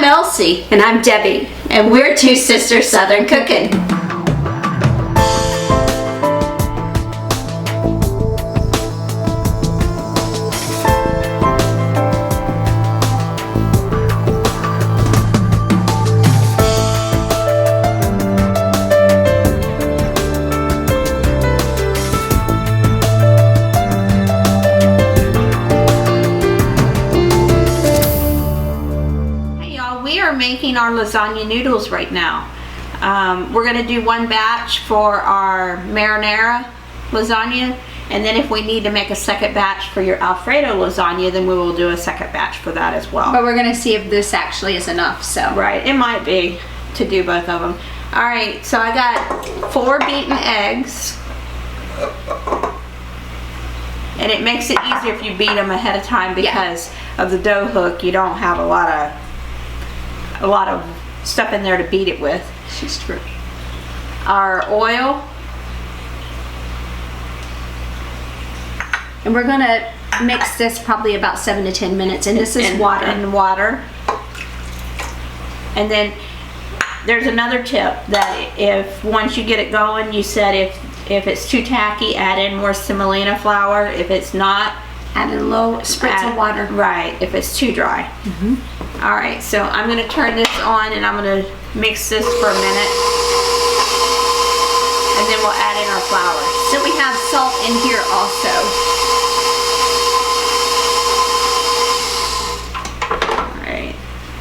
Elsie. And I'm Debbie. And we're Two Sisters Southern Cooking. Making our lasagna noodles right now. We're going to do one batch for our marinara lasagna, and then if we need to make a second batch for your Alfredo lasagna, then we will do a second batch for that as well. But we're going to see if this actually is enough. So right, it might be to do both of them. All right, so I got 4 beaten eggs, and it makes it easier if you beat them ahead of time because of the dough hook. You don't have a lot of stuff in there to beat it with. She's true. Our oil. And we're gonna mix this probably about 7 to 10 minutes, and this is water. And water. And then there's another tip that if once you get it going, you said if it's too tacky, add in more semolina flour. If it's not, add in a little spritz of water. Right, if it's too dry. All right, so I'm going to turn this on and I'm going to mix this for a minute. And then we'll add in our flour. So we have salt in here also. All right,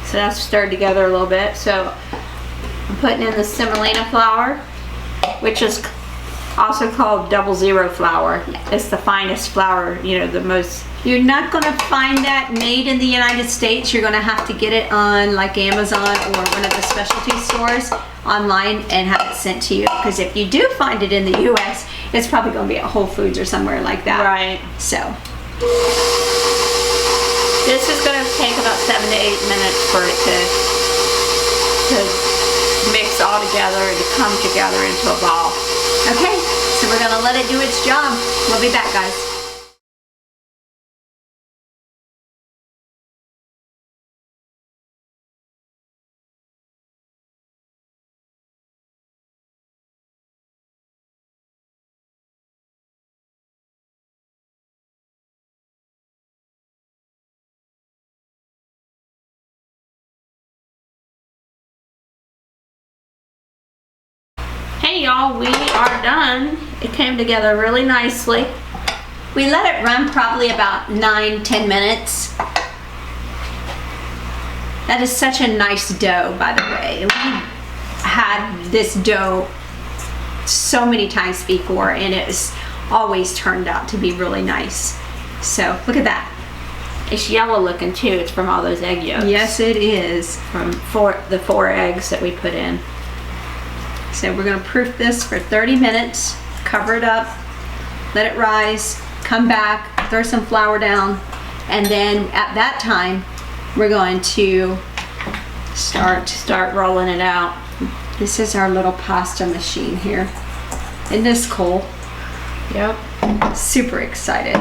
so that's stirred together a little bit. So I'm putting in the semolina flour, which is also called 00 flour. It's the finest flour, you know, the most. You're not going to find that made in the United States. You're going to have to get it on like Amazon or one of the specialty stores online and have it sent to you. Because if you do find it in the U.S., it's probably going to be at Whole Foods or somewhere like that. Right. So this is going to take about 7 to 8 minutes for it to mix all together and to come together into a ball. Okay, so we're gonna let it do its job. We'll be back, guys. Hey y'all, we are done. It came together really nicely. We let it run probably about 9-10 minutes. That is such a nice dough, by the way. We've had this dough so many times before, and it has always turned out to be really nice. So look at that. It's yellow looking too. It's from all those egg yolks. Yes, it is. From the 4 eggs that we put in. So we're going to proof this for 30 minutes, cover it up, let it rise, come back, throw some flour down, and then at that time we're going to start rolling it out. This is our little pasta machine here. Isn't this cool? Yep. Super excited.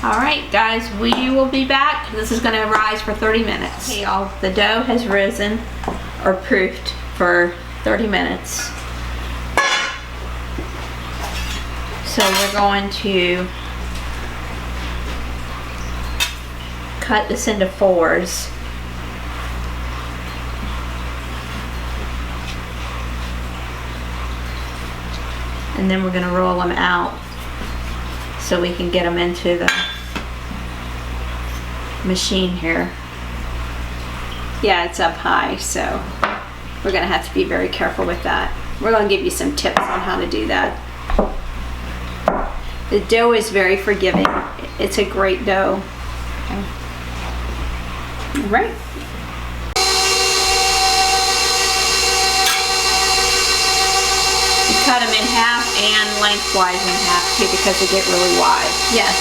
All right, guys, we will be back. This is going to rise for 30 minutes. Hey, y'all, the dough has risen or proofed for 30 minutes. So we're going to cut this into 4s. And then we're going to roll them out so we can get them into the machine here. Yeah, it's up high, so we're going to have to be very careful with that. We're going to give you some tips on how to do that. The dough is very forgiving. It's a great dough. Okay. All right. You cut them in half and lengthwise in half too because they get really wide. Yes.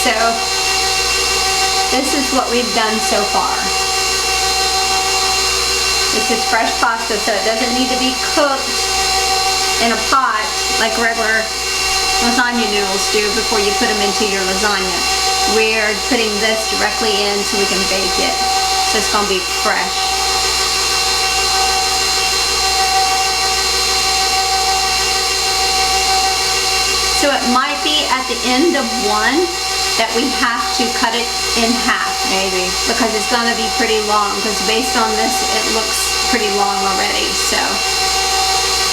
So this is what we've done so far. This is fresh pasta, so it doesn't need to be cooked in a pot like regular lasagna noodles do before you put them into your lasagna. We're putting this directly in so we can bake it. So it's going to be fresh. So it might be at the end of one that we have to cut it in half. Maybe. Because it's gonna be pretty long, because based on this, it looks pretty long already, so.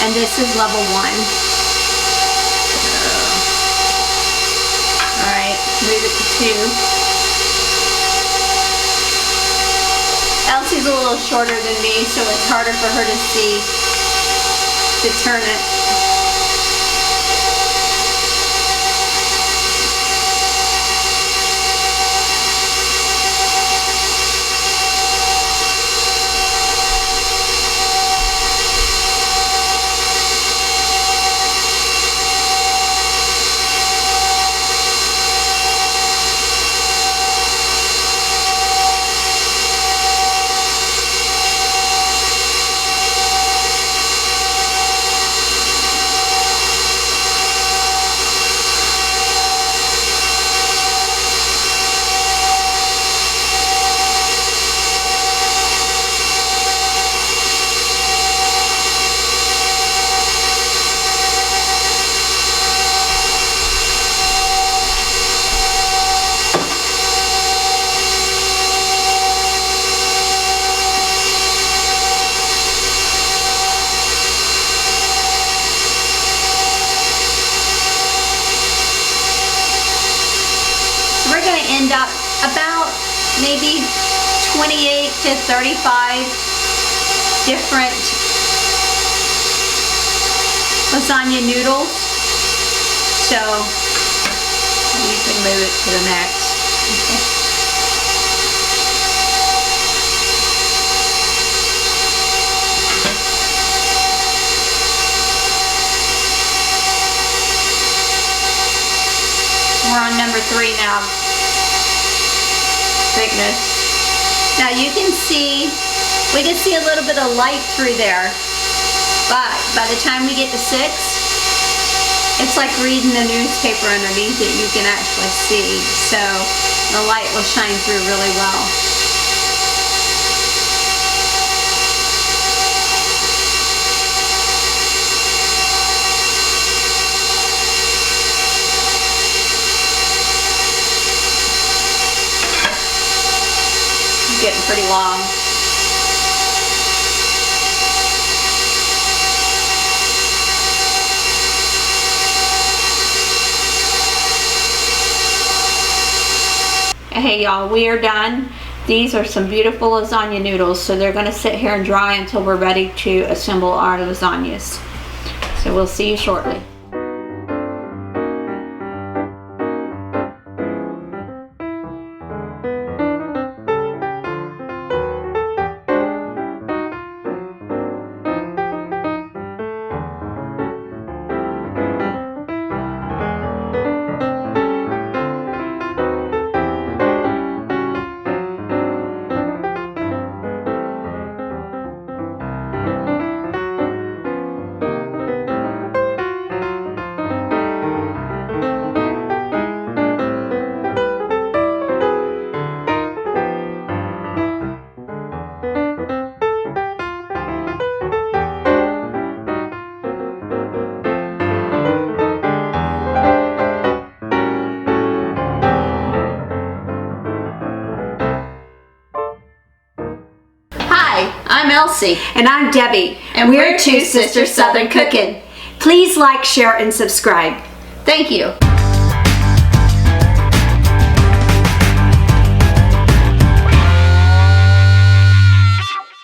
And this is level 1. All right, move it to 2. Elsie's a little shorter than me, so it's harder for her to see, to turn it. End up about maybe 28 to 35 different lasagna noodles. So you can move it to the next. Okay. We're on number 3 now. Thickness. Now you can see, we can see a little bit of light through there, but by the time we get to 6, it's like reading the newspaper underneath it. You can actually see, so the light will shine through really well. Getting pretty long. Hey y'all, we are done. These are some beautiful lasagna noodles, so they're going to sit here and dry until we're ready to assemble our lasagnas. So we'll see you shortly. I'm Elsie. And I'm Debbie. And we're Two Sisters Southern Cooking. Please like, share, and subscribe. Thank you.